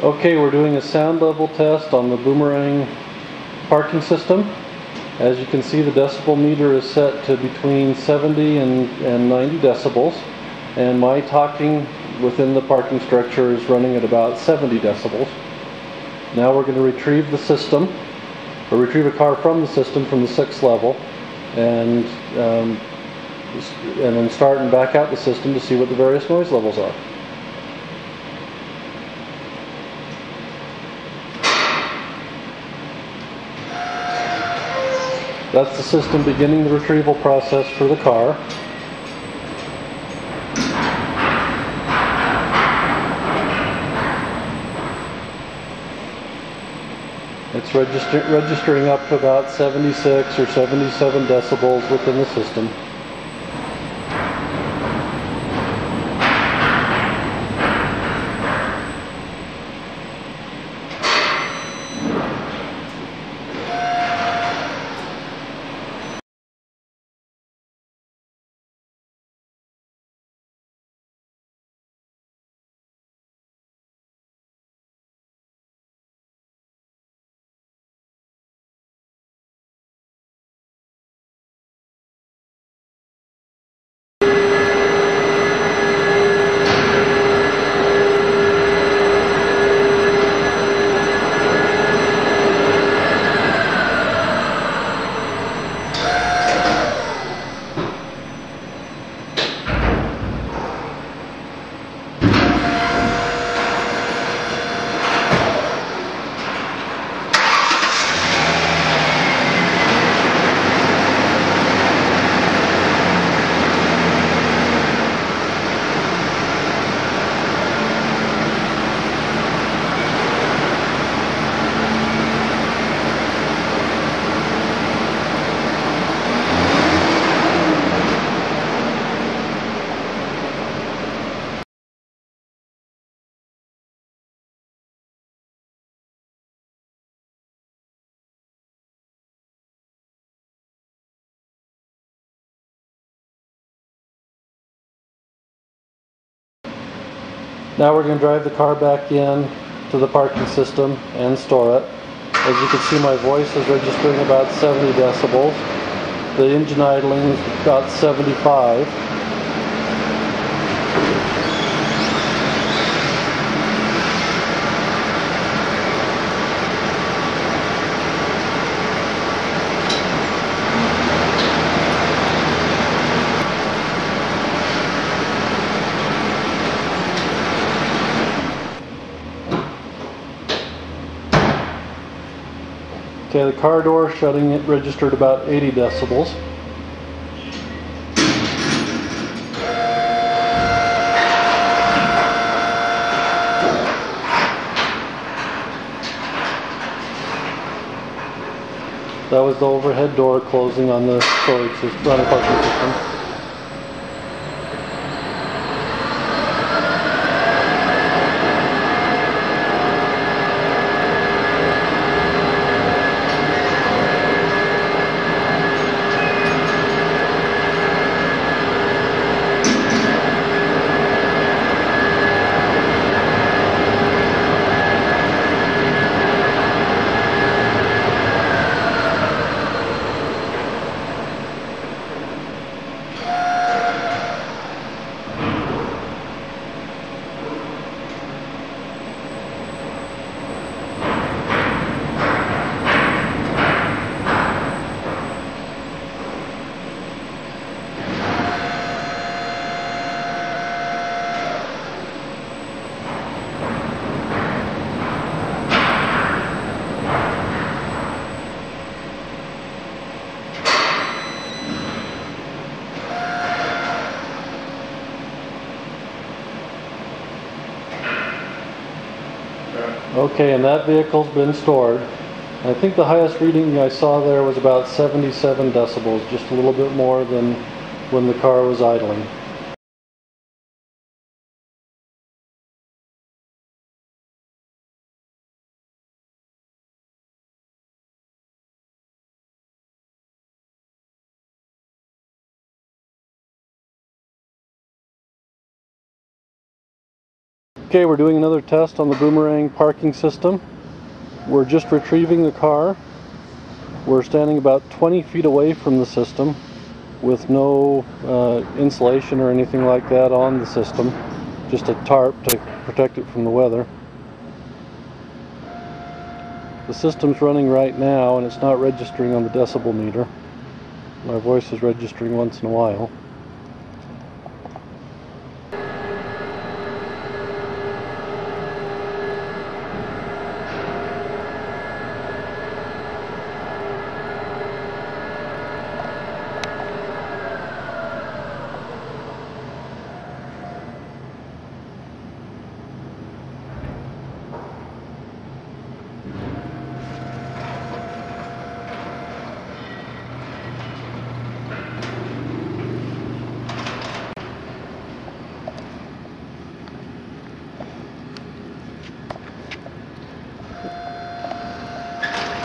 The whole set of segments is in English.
Okay, we're doing a sound level test on the Boomerang parking system. As you can see, the decibel meter is set to between 70 and 90 decibels, and my talking within the parking structure is running at about 70 decibels. Now we're going to retrieve the system, or retrieve a car from the system from the 6th level, and then start and back out the system to see what the various noise levels are. That's the system beginning the retrieval process for the car. It's registering up to about 76 or 77 decibels within the system. Now we're going to drive the car back in to the parking system and store it. As you can see, my voice is registering about 70 decibels. The engine idling is about 75. Okay, the car door shutting it registered about 80 decibels. That was the overhead door closing on the storage system, on the parking system. Okay, and that vehicle's been stored. I think the highest reading I saw there was about 77 decibels, just a little bit more than when the car was idling. Okay, we're doing another test on the Boomerang parking system. We're just retrieving the car. We're standing about 20 feet away from the system with no insulation or anything like that on the system. Just a tarp to protect it from the weather. The system's running right now and it's not registering on the decibel meter. My voice is registering once in a while.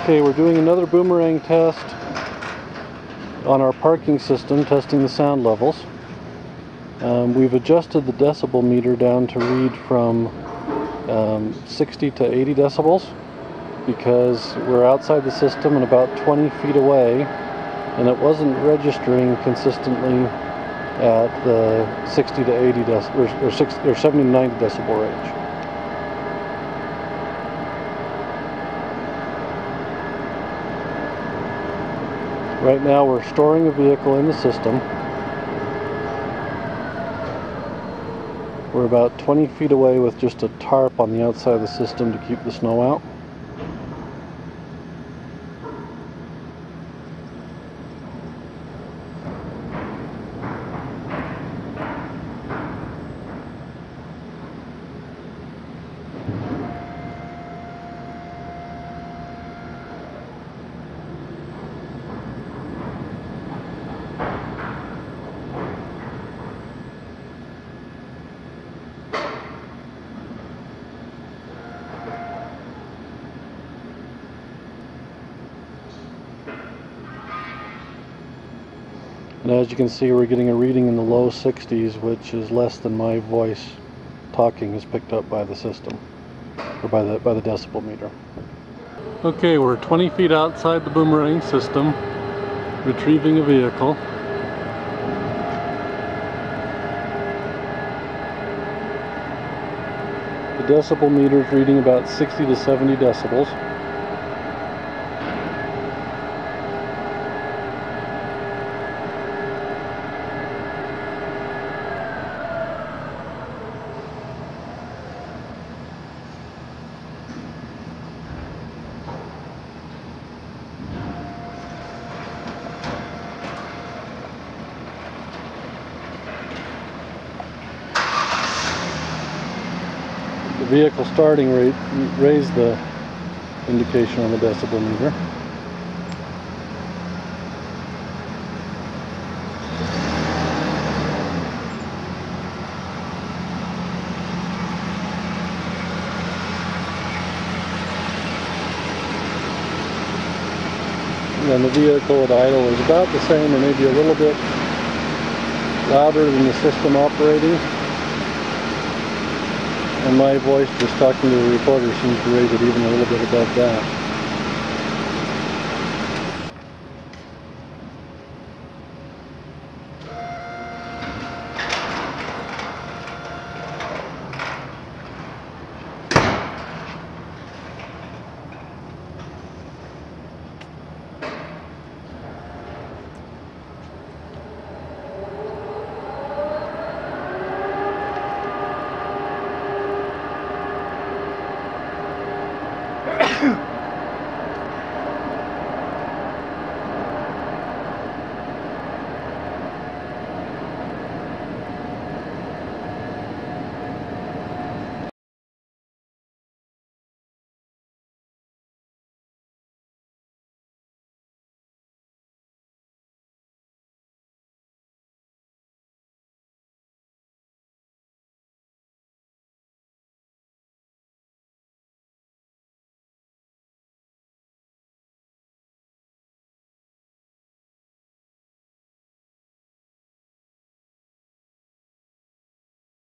Okay, we're doing another Boomerang test on our parking system, testing the sound levels. We've adjusted the decibel meter down to read from 60 to 80 decibels because we're outside the system and about 20 feet away, and it wasn't registering consistently at the 60 to 80 decibel or 70 to 90 decibel range. Right now we're storing a vehicle in the system. We're about 20 feet away with just a tarp on the outside of the system to keep the snow out. And as you can see, we're getting a reading in the low 60s, which is less than my voice talking is picked up by the system, or by the decibel meter. Okay, we're 20 feet outside the Boomerang system, retrieving a vehicle. The decibel meter is reading about 60 to 70 decibels. The vehicle starting rate raised the indication on the decibel meter. And the vehicle at idle is about the same, or maybe a little bit louder than the system operating. And my voice just talking to the recorder seems to raise it even a little bit above that.